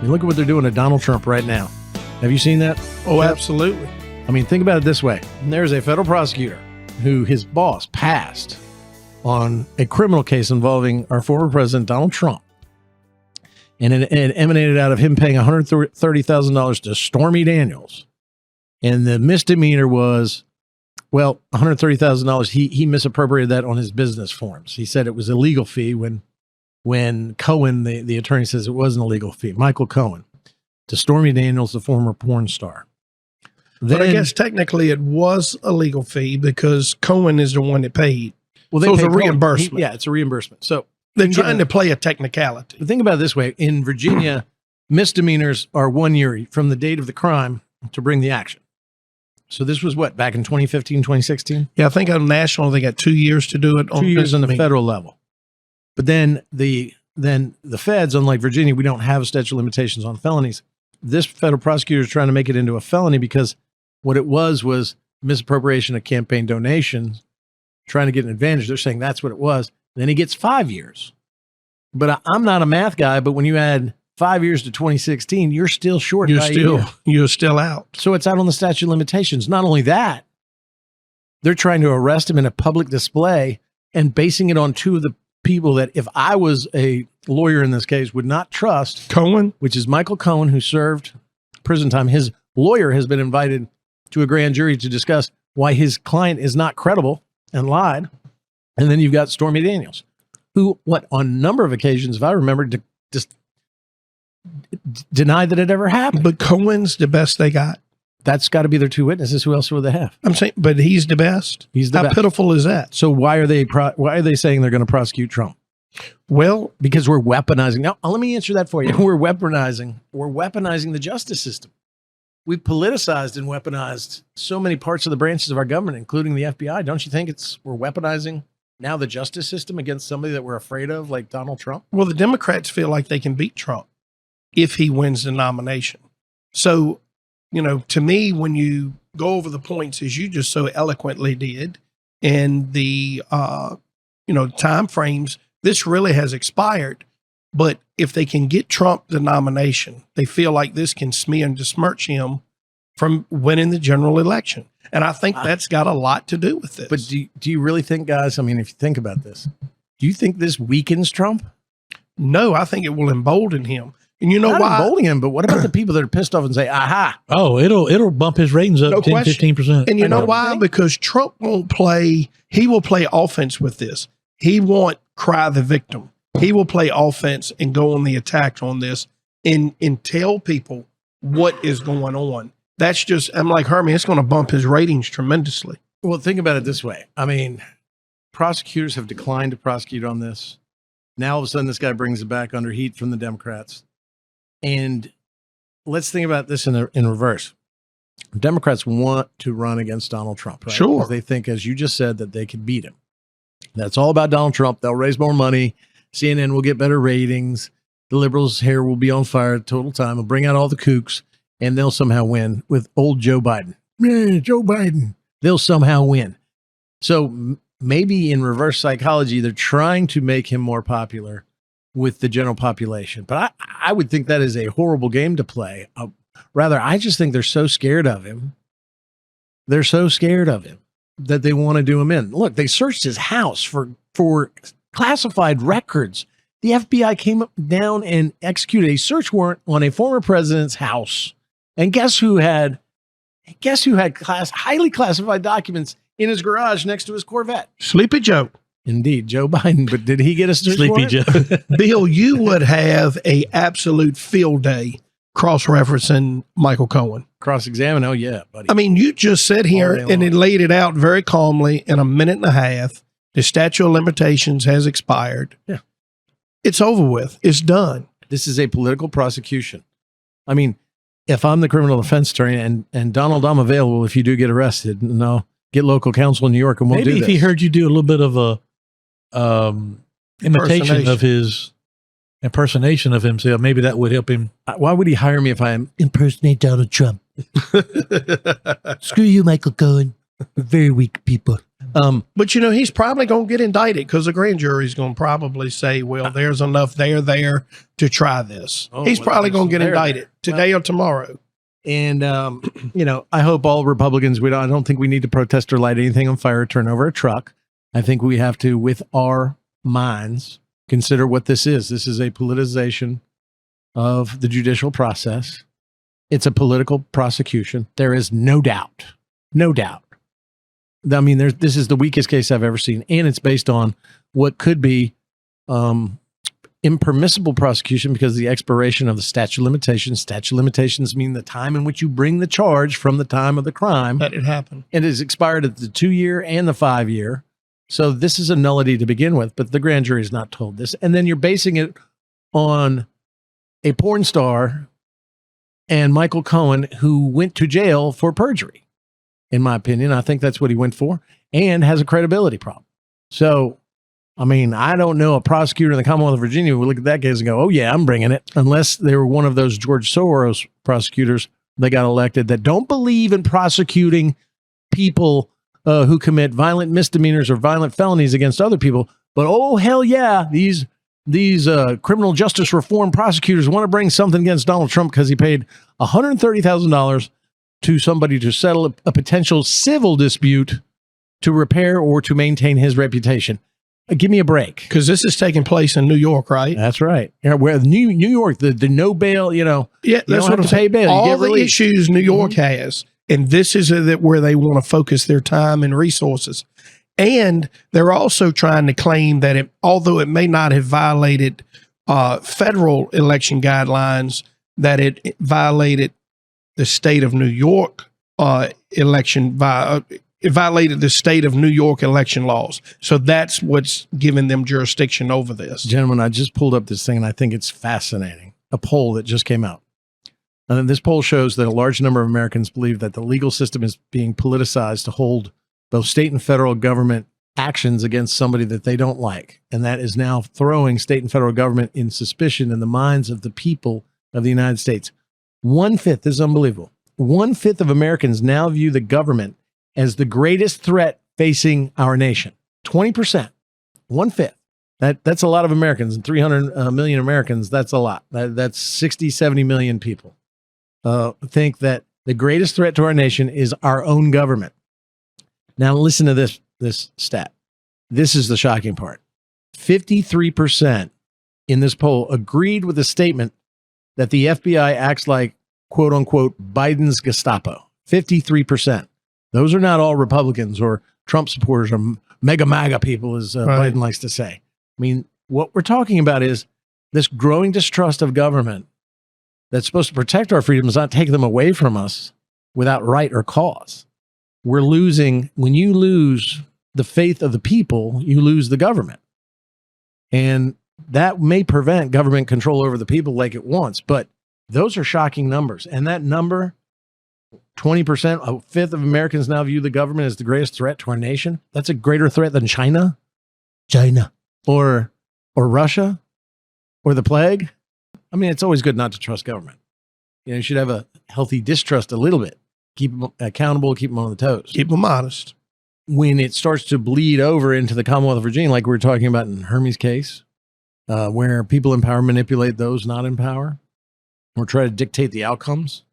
mean, look at what they're doing to Donald Trump right now. Have you seen that? Oh, absolutely. I mean, think about it this way. There's a federal prosecutor who his boss passed on a criminal case involving our former president, Donald Trump. And it emanated out of him paying $130,000 to Stormy Daniels. And the misdemeanor was, well, $130,000. He misappropriated that on his business forms. He said it was a legal fee when Cohen, the attorney, says it wasn't a legal fee. Michael Cohen, to Stormy Daniels, the former porn star. But I guess technically it was a legal fee because Cohen is the one that paid. Well, so it's a reimbursement. Yeah, it's a reimbursement. So they're trying to play a technicality. But think about it this way. In Virginia, misdemeanors are 1 year from the date of the crime to bring the action. So this was what, back in 2015, 2016? Yeah, I think on national, they got 2 years to do it. 2 years on the federal level. But then the feds, unlike Virginia, we don't have a statute of limitations on felonies. This federal prosecutor is trying to make it into a felony because what it was misappropriation of campaign donations, trying to get an advantage. They're saying that's what it was. Then he gets 5 years. But I'm not a math guy, but when you add 5 years to 2016, you're still short. You're still out. So it's out on the statute of limitations. Not only that, they're trying to arrest him in a public display and basing it on two of the people that, if I was a lawyer in this case, would not trust. Cohen, which is Michael Cohen, who served prison time. His lawyer has been invited to a grand jury to discuss why his client is not credible and lied. And then you've got Stormy Daniels, who, on a number of occasions, if I remember, just denied that it ever happened. But Cohen's the best they got. That's got to be their two witnesses. Who else would they have? I'm saying, but he's the best. He's the best. How pitiful is that? So why are they saying they're going to prosecute Trump? Well, because we're weaponizing. Now, let me answer that for you. We're weaponizing the justice system. We've politicized and weaponized so many parts of the branches of our government, including the FBI. Don't you think we're weaponizing now the justice system against somebody that we're afraid of, like Donald Trump? Well, the Democrats feel like they can beat Trump if he wins the nomination. So, to me, when you go over the points as you just so eloquently did, and the, time frames, this really has expired. But if they can get Trump the nomination, they feel like this can smear and besmirch him from winning the general election. And I think that's got a lot to do with this. But do you really think, guys, I mean, if you think about this, do you think this weakens Trump? No, I think it will embolden him. And you know Not why? Embolden him, but what about the people that are pissed off and say, aha? Oh, it'll bump his ratings up 10, 15%. And you know why? Because Trump he will play offense with this. He won't cry the victim. He will play offense and go on the attack on this and tell people what is going on. That's just, I'm like, Hermie, it's going to bump his ratings tremendously. Well, think about it this way. I mean, prosecutors have declined to prosecute on this. Now, all of a sudden, this guy brings it back under heat from the Democrats. And let's think about this in reverse. Democrats want to run against Donald Trump, right? Sure. Because they think, as you just said, that they could beat him. That's all about Donald Trump. They'll raise more money. CNN will get better ratings. The liberals' hair will be on fire total time. They'll bring out all the kooks, and they'll somehow win with old Joe Biden. Yeah, Joe Biden. They'll somehow win. So maybe in reverse psychology, they're trying to make him more popular with the general population. But I would think that is a horrible game to play. Rather, I just think they're so scared of him. They're so scared of him that they want to do him in. Look, they searched his house for classified records. The FBI came down and executed a search warrant on a former president's house. And guess who had highly classified documents in his garage next to his Corvette? Sleepy Joe. Indeed, Joe Biden. But did he get a search Sleepy warrant? Joe. Bill, you would have a absolute field day cross-referencing Michael Cohen. Cross-examine? Oh, yeah, buddy. I mean, you just sat here and it laid it out very calmly in a minute and a half. The statute of limitations has expired. Yeah. It's over with. It's done. This is a political prosecution. I mean, if I'm the criminal defense attorney and Donald, I'm available if you do get arrested, and I'll get local counsel in New York and we'll do this. Maybe if he heard you do a little bit of a impersonation of himself, maybe that would help him. Why would he hire me if I impersonate Donald Trump? Screw you, Michael Cohen. We're very weak people. But he's probably going to get indicted because the grand jury is going to probably say, well, there's enough there to try this. He's probably going to get indicted today or tomorrow. And, I hope all Republicans, I don't think we need to protest or light anything on fire or turn over a truck. I think we have to, with our minds, consider what this is. This is a politicization of the judicial process. It's a political prosecution. There is no doubt. I mean, this is the weakest case I've ever seen, and it's based on what could be impermissible prosecution because of the expiration of the statute of limitations. Statute of limitations mean the time in which you bring the charge from the time of the crime. That it happened. It is expired at the 2-year and the 5-year. So this is a nullity to begin with, but the grand jury is not told this. And then you're basing it on a porn star and Michael Cohen who went to jail for perjury. In my opinion, I think that's what he went for and has a credibility problem. So, I mean, I don't know a prosecutor in the Commonwealth of Virginia who would look at that case and go, oh, yeah, I'm bringing it. Unless they were one of those George Soros prosecutors that got elected that don't believe in prosecuting people who commit violent misdemeanors or violent felonies against other people. But, oh, hell yeah, these criminal justice reform prosecutors want to bring something against Donald Trump because he paid $130,000 to somebody to settle a potential civil dispute to repair or to maintain his reputation. Give me a break. Because this is taking place in New York, right? That's right. Yeah, where New York, the no bail, Yeah, that's what I'm saying. Bail, all the issues New York has, and this is where they want to focus their time and resources. And they're also trying to claim that although it may not have violated federal election guidelines, that it violated the state of New York election. It violated the state of New York election laws. So that's what's giving them jurisdiction over this. Gentlemen, I just pulled up this thing and I think it's fascinating. A poll that just came out. And this poll shows that a large number of Americans believe that the legal system is being politicized to hold both state and federal government actions against somebody that they don't like. And that is now throwing state and federal government in suspicion in the minds of the people of the United States. 1/5, this is unbelievable. 1/5 of Americans now view the government as the greatest threat facing our nation. 20%, 1/5. That's a lot of Americans, and 300 million Americans, that's a lot. That's 60, 70 million people think that the greatest threat to our nation is our own government. Now listen to this stat. This is the shocking part. 53% in this poll agreed with the statement that the FBI acts like, quote unquote, Biden's Gestapo. 53%. Those are not all Republicans or Trump supporters or mega MAGA people, as Biden likes to say. I mean, what we're talking about is this growing distrust of government that's supposed to protect our freedoms, not take them away from us without right or cause. We're losing, when you lose the faith of the people, you lose the government. And that may prevent government control over the people like it wants, but those are shocking numbers. And that number, 20%, a fifth of Americans now view the government as the greatest threat to our nation. That's a greater threat than China, or Russia, or the plague. I mean, it's always good not to trust government. You should have a healthy distrust a little bit. Keep them accountable, keep them on the toes. Keep them honest. When it starts to bleed over into the Commonwealth of Virginia, like we were talking about in Hermie's case, where people in power manipulate those not in power or try to dictate the outcomes.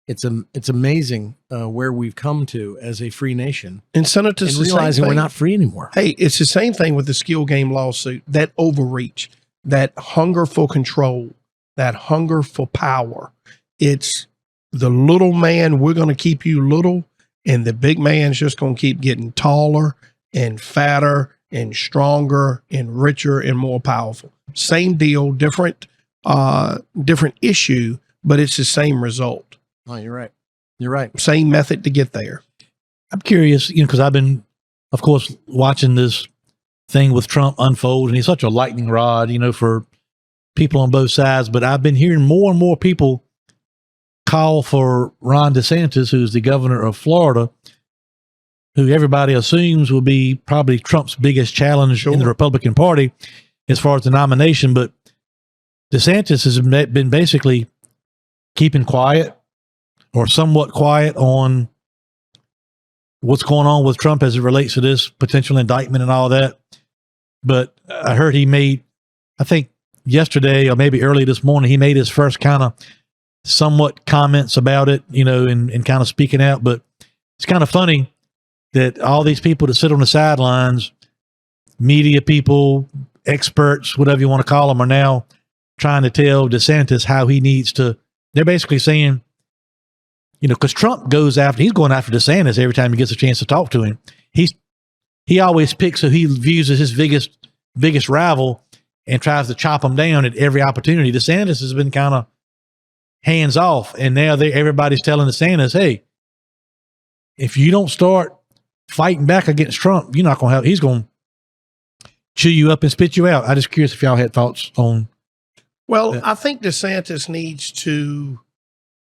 It's amazing where we've come to as a free nation. And Senator, and realizing we're not free anymore. Hey, it's the same thing with the Skill Game lawsuit. That overreach, that hunger for control, that hunger for power. It's the little man, we're going to keep you little, and the big man's just going to keep getting taller and fatter and stronger and richer and more powerful. Same deal, different issue, but it's the same result. Oh, you're right. You're right. Same method to get there. I'm curious, because I've been, of course, watching this thing with Trump unfold, and he's such a lightning rod, for people on both sides. But I've been hearing more and more people call for Ron DeSantis, who's the governor of Florida, who everybody assumes will be probably Trump's biggest challenge in the Republican Party as far as the nomination. But DeSantis has been basically keeping quiet or somewhat quiet on what's going on with Trump as it relates to this potential indictment and all that. But I heard he made, I think yesterday or maybe early this morning, he made his first kind of somewhat comments about it, you know, and kind of speaking out. But it's kind of funny that all these people that sit on the sidelines, media people, experts, whatever you want to call them, are now trying to tell DeSantis how he needs to. They're basically saying, you know, because Trump he's going after DeSantis every time he gets a chance to talk to him. He always picks who he views as his biggest rival and tries to chop him down at every opportunity. DeSantis has been kind of hands off, and now everybody's telling DeSantis, hey, if you don't start fighting back against Trump, you're not going to have. He's going to chew you up and spit you out. I'm just curious if y'all had thoughts on. Well, I think DeSantis needs to.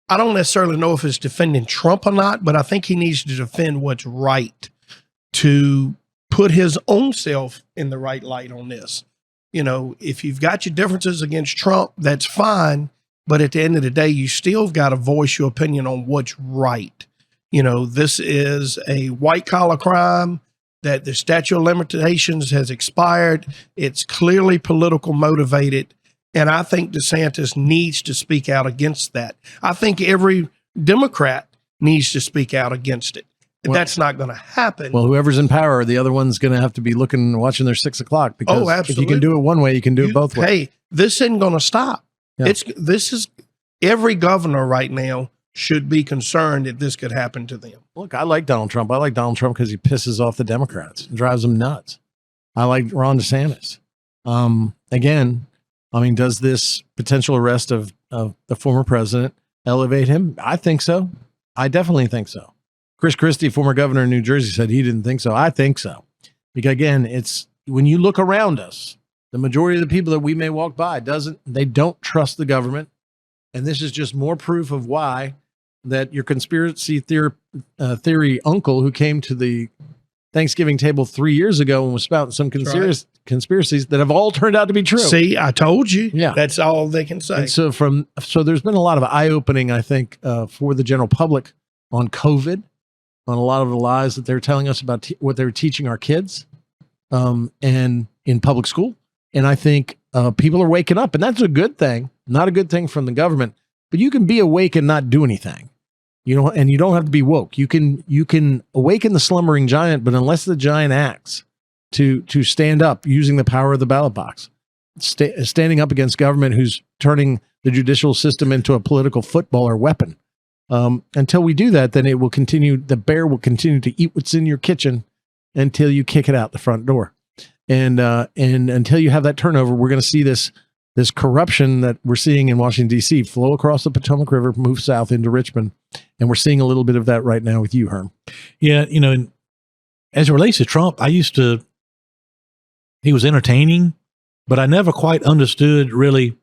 I don't necessarily know if it's defending Trump or not, but I think he needs to defend what's right, to put his own self in the right light on this. You know, if you've got your differences against Trump, that's fine. But at the end of the day, you still got to voice your opinion on what's right. You know, this is a white collar crime that the statute of limitations has expired. It's clearly political motivated. And I think DeSantis needs to speak out against that. I think every Democrat needs to speak out against it. Well, that's not going to happen. Well, whoever's in power, the other one's going to have to be watching their 6 o'clock, because if you can do it one way, you can do it both ways. Hey, this isn't going to stop. Yeah. This is every governor right now should be concerned that this could happen to them. Look, I like Donald Trump. I like Donald Trump because he pisses off the Democrats and drives them nuts. I like Ron DeSantis. Again, I mean, does this potential arrest of the former president elevate him? I think so. I definitely think so. Chris Christie, former governor of New Jersey, said he didn't think so. I think so. Because again, it's when you look around us, the majority of the people that we may walk by they don't trust the government. And this is just more proof of why that your conspiracy theory uncle who came to the Thanksgiving table 3 years ago and was spouting some conspiracies that have all turned out to be true. See, I told you. Yeah. That's all they can say. And so there's been a lot of eye-opening, I think, for the general public on COVID, on a lot of the lies that they're telling us about what they're teaching our kids and in public school. And I think people are waking up, and that's a good thing, not a good thing from the government, but you can be awake and not do anything, you know, and you don't have to be woke. You can awaken the slumbering giant, but unless the giant acts to stand up using the power of the ballot box, standing up against government who's turning the judicial system into a political football or weapon. Until we do that, then the bear will continue to eat what's in your kitchen until you kick it out the front door. And until you have that turnover, we're going to see this corruption that we're seeing in Washington, D.C. flow across the Potomac River, move south into Richmond. And we're seeing a little bit of that right now with you, Herm. Yeah. You know, as it relates to Trump, he was entertaining, but I never quite understood really,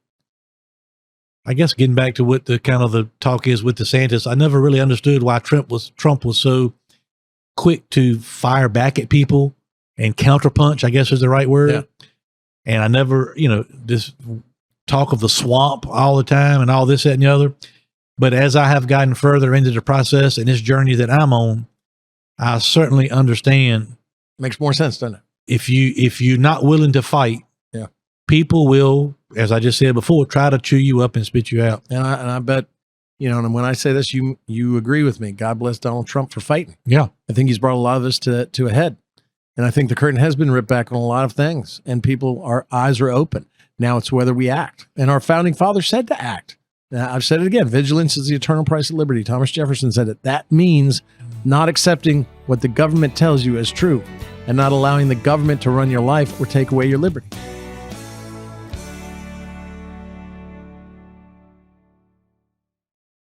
I guess getting back to what the kind of the talk is with DeSantis, I never really understood why Trump was so quick to fire back at people and counterpunch, I guess is the right word. Yeah. And I never, you know, this talk of the swamp all the time and all this, that, and the other. But as I have gotten further into the process and this journey that I'm on, I certainly understand. Makes more sense, doesn't it? If you're not willing to fight, yeah, people will, as I just said before, try to chew you up and spit you out. And I bet, you know, and when I say this, you agree with me. God bless Donald Trump for fighting. Yeah. I think he's brought a lot of this to a head. And I think the curtain has been ripped back on a lot of things, and our eyes are open. Now it's whether we act. And our founding fathers said to act. Now, I've said it again. Vigilance is the eternal price of liberty. Thomas Jefferson said it. That means not accepting what the government tells you as true and not allowing the government to run your life or take away your liberty.